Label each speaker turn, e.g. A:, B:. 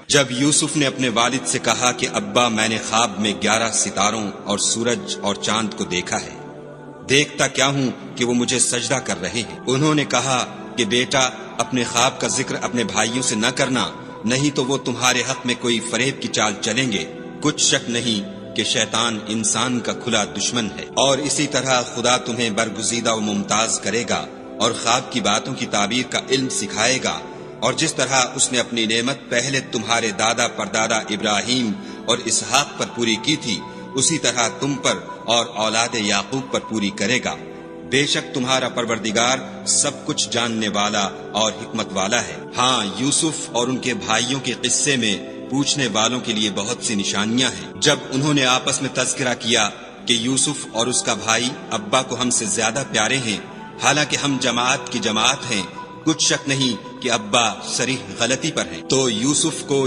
A: جب یوسف نے اپنے والد سے کہا کہ ابا میں نے خواب میں 11 ستاروں اور سورج اور چاند کو دیکھا ہے، دیکھتا کیا ہوں کہ وہ مجھے سجدہ کر رہے ہیں۔ انہوں نے کہا کہ بیٹا اپنے خواب کا ذکر اپنے بھائیوں سے نہ کرنا، نہیں تو وہ تمہارے حق میں کوئی فریب کی چال چلیں گے۔ کچھ شک نہیں کہ شیطان انسان کا کھلا دشمن ہے، اور اسی طرح خدا تمہیں برگزیدہ و ممتاز کرے گا اور خواب کی باتوں کی تعبیر کا علم سکھائے گا، اور جس طرح اس نے اپنی نعمت پہلے تمہارے دادا پردادا ابراہیم اور اسحاق پر پوری کی تھی، اسی طرح تم پر اور اولاد یعقوب پر پوری کرے گا۔ بے شک تمہارا پروردگار سب کچھ جاننے والا اور حکمت والا ہے۔ ہاں، یوسف اور ان کے بھائیوں کے قصے میں پوچھنے والوں کے لیے بہت سی نشانیاں ہیں۔ جب انہوں نے آپس میں تذکرہ کیا کہ یوسف اور اس کا بھائی ابا کو ہم سے زیادہ پیارے ہیں، حالانکہ ہم جماعت کی جماعت ہیں، کچھ شک نہیں کہ ابا صریح غلطی پر ہیں، تو یوسف کو